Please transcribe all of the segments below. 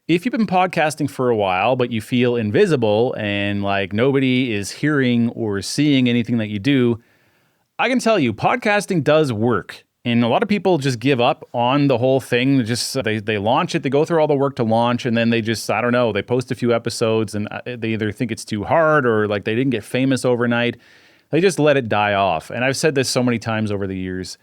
If you've been podcasting for a while, but you feel invisible and like nobody is hearing or seeing anything that you do, I can tell you podcasting does work. And a lot of people just give up on the whole thing. They launch it, they go through all the work to launch, and then they just, I don't know, they post a few episodes and they either think it's too hard or like they didn't get famous overnight. They just let it die off. And I've said this so many times over the years.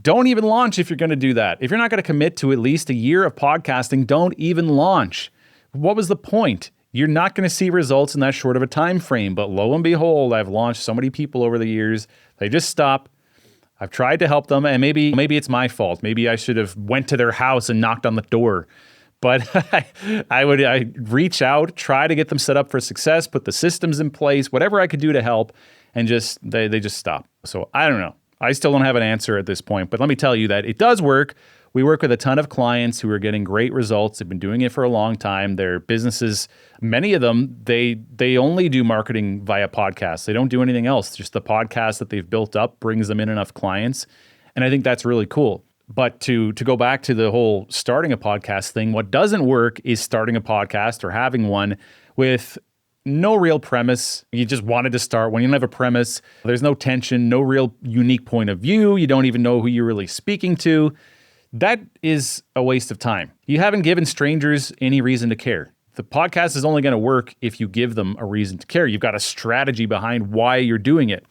Don't even launch if you're going to do that. If you're not going to commit to at least a year of podcasting, don't even launch. What was the point? You're not going to see results in that short of a time frame. But lo and behold, I've launched so many people over the years. They just stop. I've tried to help them, and maybe it's my fault. Maybe I should have went to their house and knocked on the door. But I reach out, try to get them set up for success, put the systems in place, whatever I could do to help, and they just stop. So I don't know. I still don't have an answer at this point, but let me tell you that it does work. We work with a ton of clients who are getting great results. They've been doing it for a long time. Their businesses, many of them, they only do marketing via podcasts. They don't do anything else. Just the podcast that they've built up brings them in enough clients. And I think that's really cool. But to go back to the whole starting a podcast thing, what doesn't work is starting a podcast or having one with no real premise. You just wanted to start when you don't have a premise. There's no tension, no real unique point of view. You don't even know who you're really speaking to. That is a waste of time. You haven't given strangers any reason to care. The podcast is only going to work if you give them a reason to care. You've got a strategy behind why you're doing it.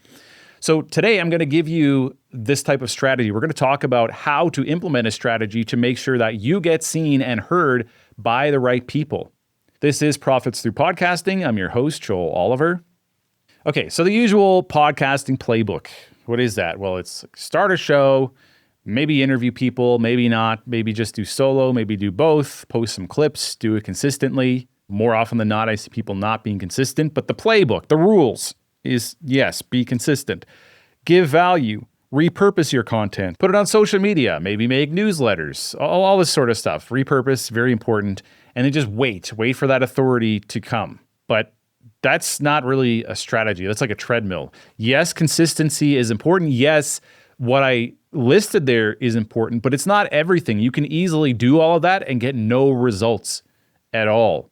So today I'm going to give you this type of strategy. We're going to talk about how to implement a strategy to make sure that you get seen and heard by the right people. This is Profits Through Podcasting. I'm your host, Joel Oliver. Okay, so the usual podcasting playbook. What is that? Well, it's start a show, maybe interview people, maybe not, maybe just do solo, maybe do both, post some clips, do it consistently. More often than not, I see people not being consistent, but the playbook, the rules is, yes, be consistent. Give value, repurpose your content, put it on social media, maybe make newsletters, all this sort of stuff. Repurpose, very important. And then just wait for that authority to come. But that's not really a strategy. That's like a treadmill. Yes, consistency is important. Yes, what I listed there is important, but it's not everything. You can easily do all of that and get no results at all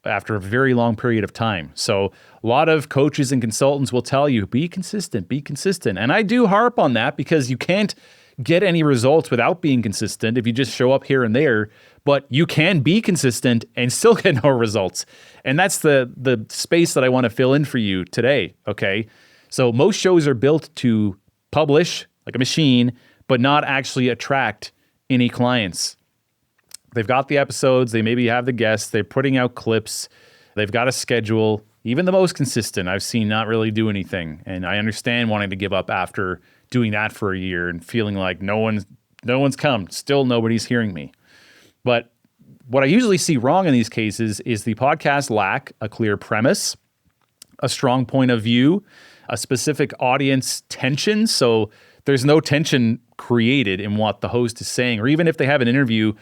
after a very long period of time. So a lot of coaches and consultants will tell you, be consistent, be consistent. And I do harp on that because you can't get any results without being consistent if you just show up here and there, but you can be consistent and still get no results. And that's the space that I want to fill in for you today, okay? So most shows are built to publish like a machine, but not actually attract any clients. They've got the episodes, they maybe have the guests, they're putting out clips, they've got a schedule. Even the most consistent I've seen not really do anything. And I understand wanting to give up after doing that for a year and feeling like no one's come, still nobody's hearing me. But what I usually see wrong in these cases is the podcast lack a clear premise, a strong point of view, a specific audience tension. So there's no tension created in what the host is saying, or even if they have an interview,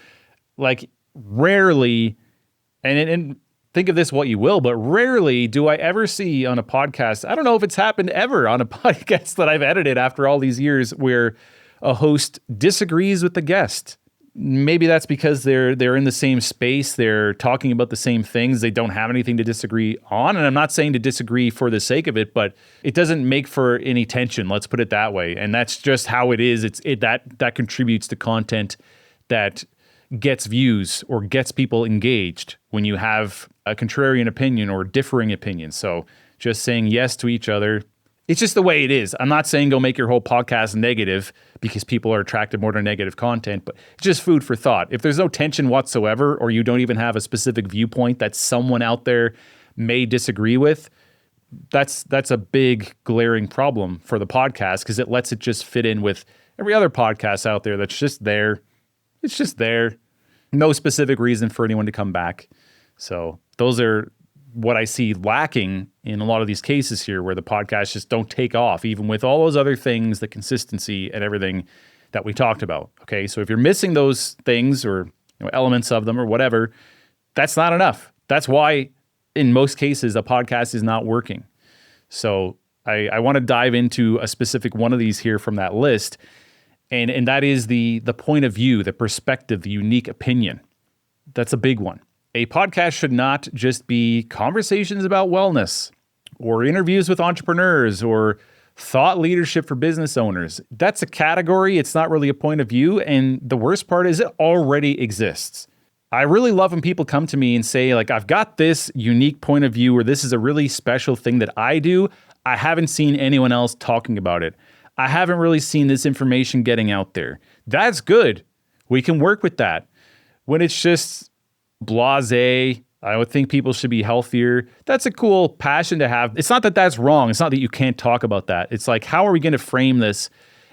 like rarely, and think of this what you will, but rarely do I ever see on a podcast, I don't know if it's happened ever on a podcast that I've edited after all these years, where a host disagrees with the guest. Maybe that's because they're in the same space, they're talking about the same things, they don't have anything to disagree on. And I'm not saying to disagree for the sake of it, but it doesn't make for any tension, let's put it that way. And that's just how it is. That contributes to content that gets views or gets people engaged when you have a contrarian opinion or differing opinions. So just saying yes to each other, it's just the way it is. I'm not saying go make your whole podcast negative because people are attracted more to negative content, but it's just food for thought. If there's no tension whatsoever, or you don't even have a specific viewpoint that someone out there may disagree with, that's a big glaring problem for the podcast, because it lets it just fit in with every other podcast out there that's just there. It's just there. No specific reason for anyone to come back. So those are what I see lacking in a lot of these cases here, where the podcasts just don't take off, even with all those other things, the consistency and everything that we talked about. Okay, so if you're missing those things, or elements of them or whatever, that's not enough. That's why in most cases a podcast is not working. So I want to dive into a specific one of these here from that list. And that is the point of view, the perspective, the unique opinion. That's a big one. A podcast should not just be conversations about wellness or interviews with entrepreneurs or thought leadership for business owners. That's a category. It's not really a point of view. And the worst part is it already exists. I really love when people come to me and say, like, I've got this unique point of view, or this is a really special thing that I do. I haven't seen anyone else talking about it. I haven't really seen this information getting out there. That's good. We can work with that. When it's just blasé, I would think people should be healthier. That's a cool passion to have. It's not that that's wrong. It's not that you can't talk about that. It's like, how are we going to frame this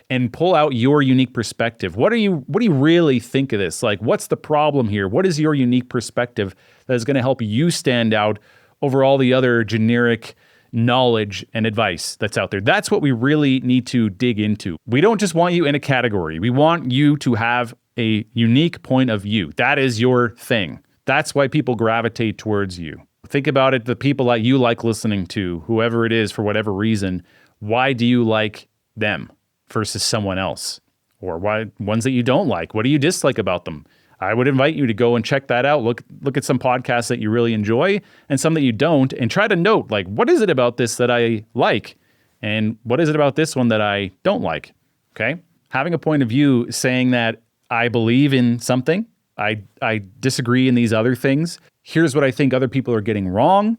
and pull out your unique perspective? What do you really think of this? Like, what's the problem here? What is your unique perspective that is going to help you stand out over all the other generic knowledge and advice that's out there? That's what we really need to dig into. We don't just want you in a category. We want you to have a unique point of view. That is your thing. That's why people gravitate towards you. Think about it, the people that you like listening to, whoever it is, for whatever reason, why do you like them versus someone else? Or why ones that you don't like? What do you dislike about them? I would invite you to go and check that out. Look at some podcasts that you really enjoy and some that you don't, and try to note, like, what is it about this that I like? And what is it about this one that I don't like? Okay? Having a point of view saying that I believe in something, I disagree in these other things. Here's what I think other people are getting wrong.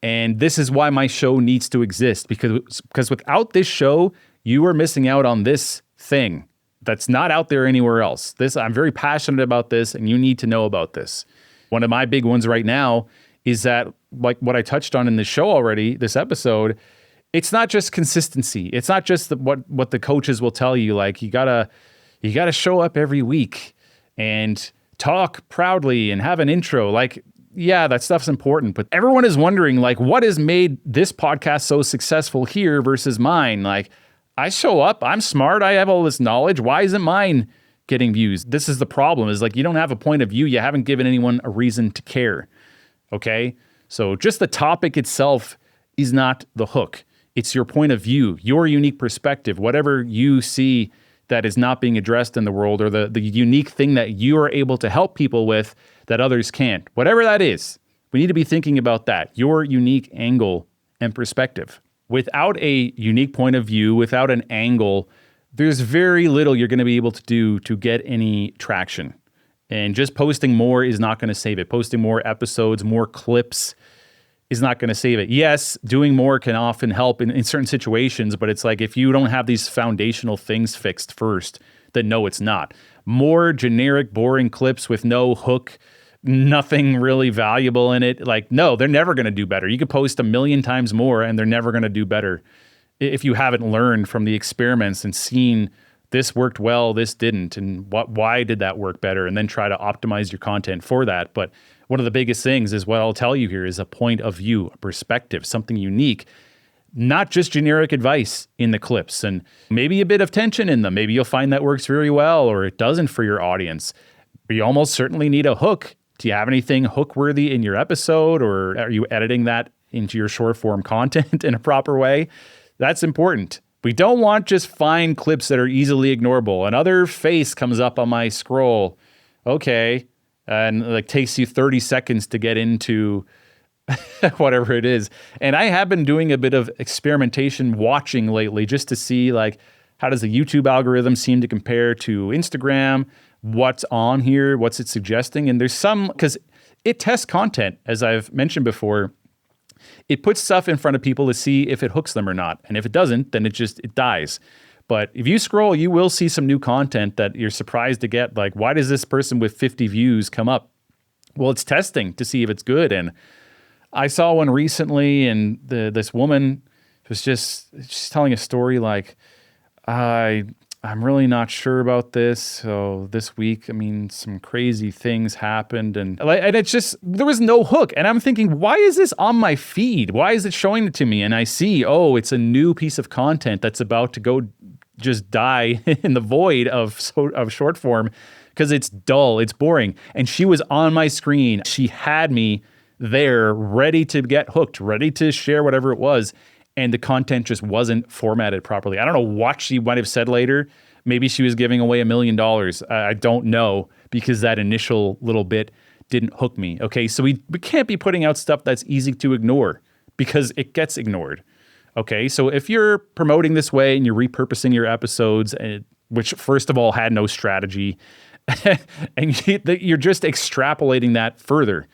And this is why my show needs to exist, because without this show, you are missing out on this thing that's not out there anywhere else. I'm very passionate about this, and you need to know about this. One of my big ones right now is that, like what I touched on in the show already, this episode, it's not just consistency. It's not just what the coaches will tell you. Like, you gotta show up every week and talk proudly and have an intro. Like, yeah, that stuff's important, but everyone is wondering, like, what has made this podcast so successful here versus mine? Like, I show up, I'm smart, I have all this knowledge. Why isn't mine getting views? This is the problem, is like, you don't have a point of view. You haven't given anyone a reason to care. Okay? So just the topic itself is not the hook. It's your point of view, your unique perspective, whatever you see that is not being addressed in the world, or the unique thing that you are able to help people with that others can't. Whatever that is, we need to be thinking about that, your unique angle and perspective. Without a unique point of view, without an angle, there's very little you're going to be able to do to get any traction. And just posting more is not going to save it. Posting more episodes, more clips is not going to save it. Yes, doing more can often help in certain situations, but it's like, if you don't have these foundational things fixed first, then no, it's not. More generic, boring clips with no hook, nothing really valuable in it. Like, no, they're never going to do better. You could post 1,000,000 times more and they're never going to do better if you haven't learned from the experiments and seen this worked well, this didn't, and why did that work better, and then try to optimize your content for that. But one of the biggest things is what I'll tell you here is a point of view, a perspective, something unique, not just generic advice in the clips, and maybe a bit of tension in them. Maybe you'll find that works very well, or it doesn't for your audience. But you almost certainly need a hook. Do you have anything hook worthy in your episode, or are you editing that into your short form content in a proper way? That's important. We don't want just fine clips that are easily ignorable. Another face comes up on my scroll. Okay. And like takes you 30 seconds to get into whatever it is. And I have been doing a bit of experimentation watching lately just to see, like, how does the YouTube algorithm seem to compare to Instagram? What's on here? What's it suggesting? And there's some, because it tests content, as I've mentioned before. It puts stuff in front of people to see if it hooks them or not. And if it doesn't, then it dies. But if you scroll, you will see some new content that you're surprised to get. Like, why does this person with 50 views come up? Well, it's testing to see if it's good. And I saw one recently, and this woman was just telling a story like, I'm really not sure about this. So this week, I mean, some crazy things happened, and it's just, there was no hook. And I'm thinking, why is this on my feed? Why is it showing it to me? And I see, oh, it's a new piece of content that's about to go just die in the void of short form because it's dull, it's boring. And she was on my screen. She had me there ready to get hooked, ready to share whatever it was. And the content just wasn't formatted properly. I don't know what she might have said later. Maybe she was giving away $1 million. I don't know, because that initial little bit didn't hook me. Okay, so we can't be putting out stuff that's easy to ignore because it gets ignored. Okay, so if you're promoting this way and you're repurposing your episodes, which first of all had no strategy, and you're just extrapolating that further.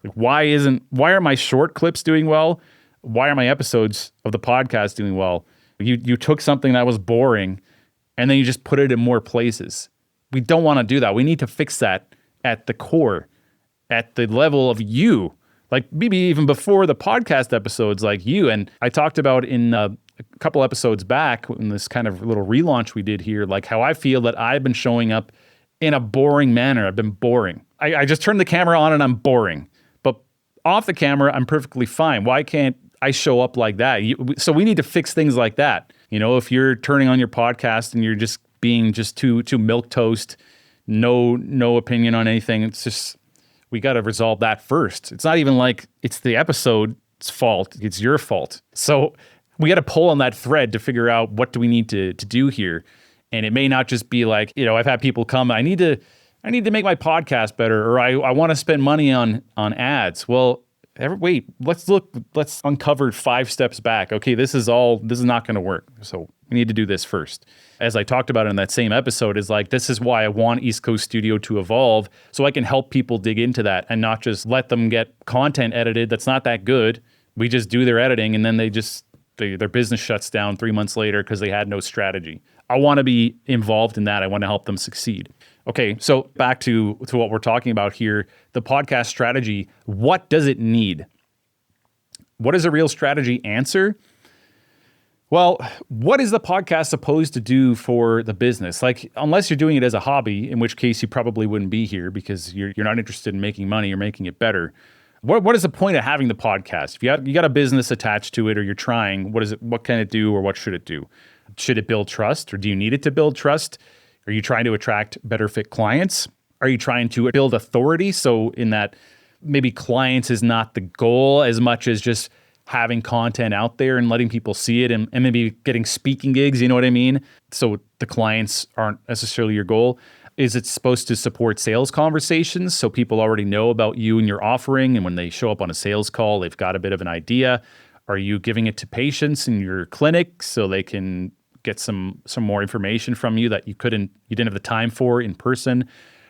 Like, why are my short clips doing well? Why are my episodes of the podcast doing well? You took something that was boring and then you just put it in more places. We don't want to do that. We need to fix that at the core, at the level of you. Like maybe even before the podcast episodes, like you. And I talked about in a couple episodes back in this kind of little relaunch we did here, like how I feel that I've been showing up in a boring manner. I've been boring. I just turn the camera on and I'm boring. But off the camera, I'm perfectly fine. Why can't I show up like that? So we need to fix things like that. You know, if you're turning on your podcast and you're just being just too milquetoast, no opinion on anything, it's just, we got to resolve that first. It's not even like it's the episode's fault. It's your fault. So we got to pull on that thread to figure out what do we need to do here. And it may not just be like, you know, I've had people come, I need to make my podcast better, or I want to spend money on ads. Well, wait, let's uncover 5 steps back. Okay, this is not going to work. So we need to do this first. As I talked about in that same episode, is like, this is why I want East Coast Studio to evolve, so I can help people dig into that and not just let them get content edited that's not that good. We just do their editing and then their business shuts down 3 months later because they had no strategy. I want to be involved in that. I want to help them succeed. Okay, so back to what we're talking about here, the podcast strategy. What does it need? What is a real strategy answer? Well, what is the podcast supposed to do for the business? Like, unless you're doing it as a hobby, in which case you probably wouldn't be here because you're not interested in making money or making it better. What is the point of having the podcast? If you got a business attached to it or you're trying, what can it do or what should it do? Should it build trust, or do you need it to build trust? Are you trying to attract better fit clients? Are you trying to build authority? So in that, maybe clients is not the goal as much as just having content out there and letting people see it and maybe getting speaking gigs, you know what I mean? So the clients aren't necessarily your goal. Is it supposed to support sales conversations so people already know about you and your offering, and when they show up on a sales call, they've got a bit of an idea? Are you giving it to patients in your clinic so they can get some more information from you that you didn't have the time for in person?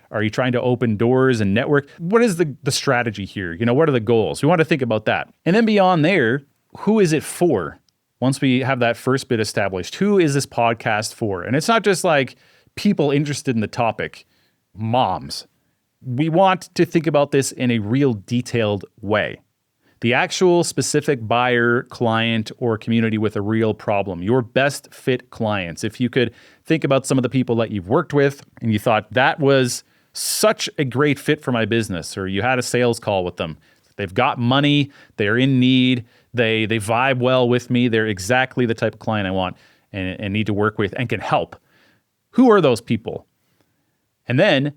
Are you trying to open doors and network? What is the strategy here? You know, what are the goals? We want to think about that. And then beyond there, who is it for? Once we have that first bit established, who is this podcast for? And it's not just like people interested in the topic, moms. We want to think about this in a real detailed way. The actual specific buyer, client, or community with a real problem, your best fit clients. If you could think about some of the people that you've worked with and you thought that was such a great fit for my business, or you had a sales call with them. They've got money, they're in need, they vibe well with me, they're exactly the type of client I want and need to work with and can help. Who are those people? And then,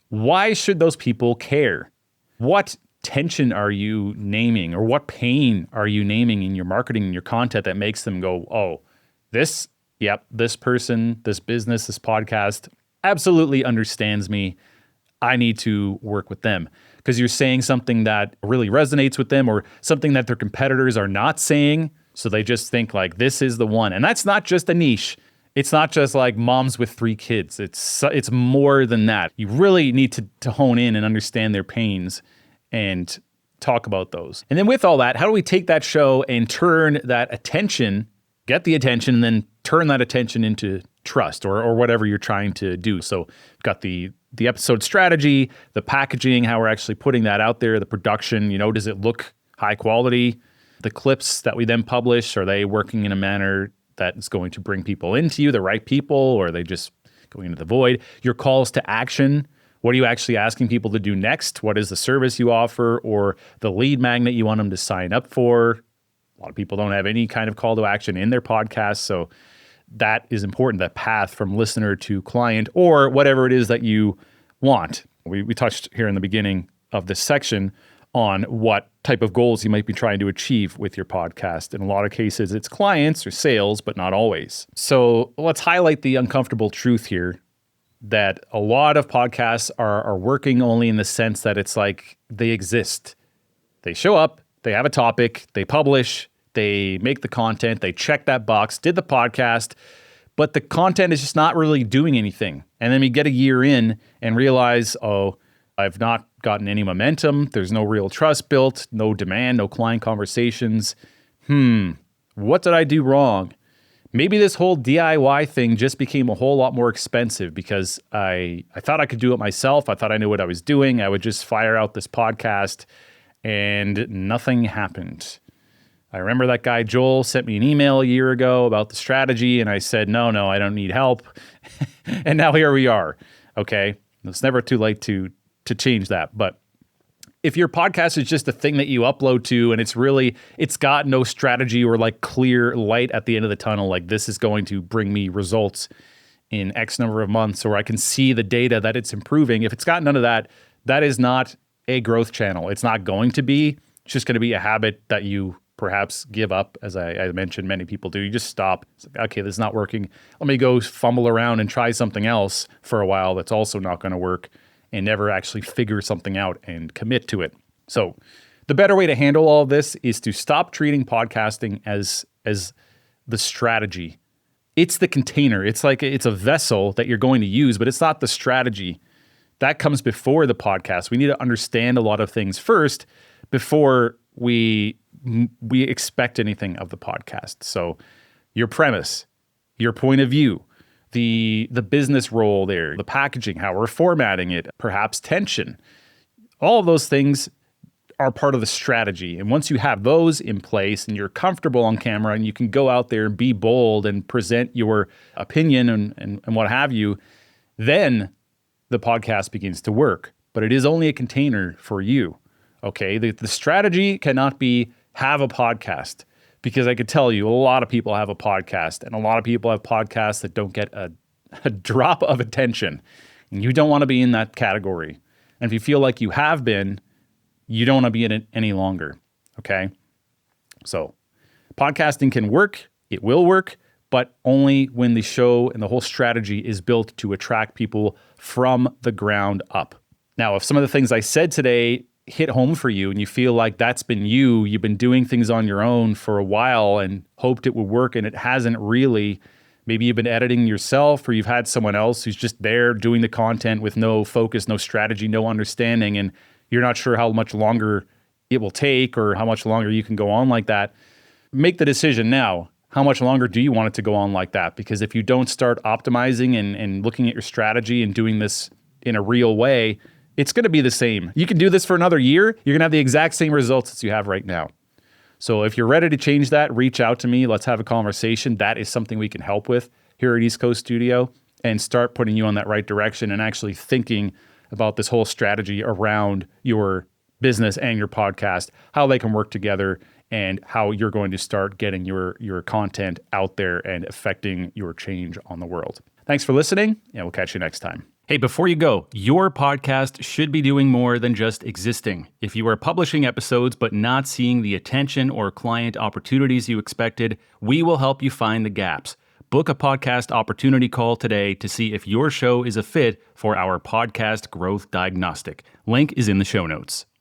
why should those people care? What tension are you naming, or what pain are you naming in your marketing and your content that makes them go, oh, this person, this business, this podcast absolutely understands me. I need to work with them. Because you're saying something that really resonates with them, or something that their competitors are not saying. So they just think like, this is the one. And that's not just a niche. It's not just like moms with 3 kids. It's more than that. You really need to hone in and understand their pains and talk about those. And then with all that, how do we take that show and turn that attention, get the attention, and then turn that attention into trust or whatever you're trying to do? So we've got the episode strategy, the packaging, how we're actually putting that out there, the production, does it look high quality? The clips that we then publish, are they working in a manner that is going to bring people into you, the right people, or are they just going into the void? Your calls to action. What are you actually asking people to do next? What is the service you offer or the lead magnet you want them to sign up for? A lot of people don't have any kind of call to action in their podcast. So that is important, that path from listener to client or whatever it is that you want. We touched here in the beginning of this section on what type of goals you might be trying to achieve with your podcast. In a lot of cases, it's clients or sales, but not always. So let's highlight the uncomfortable truth here. that a lot of podcasts are working only in the sense that it's like they exist. They show up, they have a topic, they publish, they make the content, they check that box, did the podcast, but the content is just not really doing anything. And then we get a year in and realize, oh, I've not gotten any momentum. There's no real trust built, no demand, no client conversations. What did I do wrong? Maybe this whole DIY thing just became a whole lot more expensive because I thought I could do it myself. I thought I knew what I was doing. I would just fire out this podcast and nothing happened. I remember that guy Joel sent me an email a year ago about the strategy, and I said, no, I don't need help. And now here we are. Okay, it's never too late to change that. But if your podcast is just a thing that you upload to and it's got no strategy or like clear light at the end of the tunnel, like this is going to bring me results in X number of months, or I can see the data that it's improving. If it's got none of that, that is not a growth channel. It's not going to be. It's just going to be a habit that you perhaps give up, as I mentioned, many people do. You just stop. It's like, okay, this is not working. Let me go fumble around and try something else for a while that's also not going to work, and never actually figure something out and commit to it. So the better way to handle all of this is to stop treating podcasting as the strategy. It's the container. It's like it's a vessel that you're going to use, but it's not the strategy. That comes before the podcast. We need to understand a lot of things first before we expect anything of the podcast. So your premise, your point of view, the business role there, the packaging, how we're formatting it, perhaps tension. All of those things are part of the strategy. And once you have those in place and you're comfortable on camera and you can go out there and be bold and present your opinion and what have you, then the podcast begins to work. But it is only a container for you. Okay, the strategy cannot be have a podcast, because I could tell you a lot of people have a podcast, and a lot of people have podcasts that don't get a drop of attention. And you don't want to be in that category. And if you feel like you have been, you don't want to be in it any longer. Okay, so podcasting can work. It will work, but only when the show and the whole strategy is built to attract people from the ground up. Now, if some of the things I said today hit home for you and you feel like that's been you've been doing things on your own for a while and hoped it would work and it hasn't really, maybe you've been editing yourself or you've had someone else who's just there doing the content with no focus, no strategy, no understanding, and you're not sure how much longer it will take or how much longer you can go on like that, make the decision now. How much longer do you want it to go on like that? Because if you don't start optimizing and looking at your strategy and doing this in a real way, it's going to be the same. You can do this for another year. You're going to have the exact same results as you have right now. So if you're ready to change that, reach out to me. Let's have a conversation. That is something we can help with here at East Coast Studio, and start putting you on that right direction and actually thinking about this whole strategy around your business and your podcast, how they can work together, and how you're going to start getting your content out there and affecting your change on the world. Thanks for listening, and we'll catch you next time. Hey, before you go, your podcast should be doing more than just existing. If you are publishing episodes but not seeing the attention or client opportunities you expected, we will help you find the gaps. Book a podcast opportunity call today to see if your show is a fit for our podcast growth diagnostic. Link is in the show notes.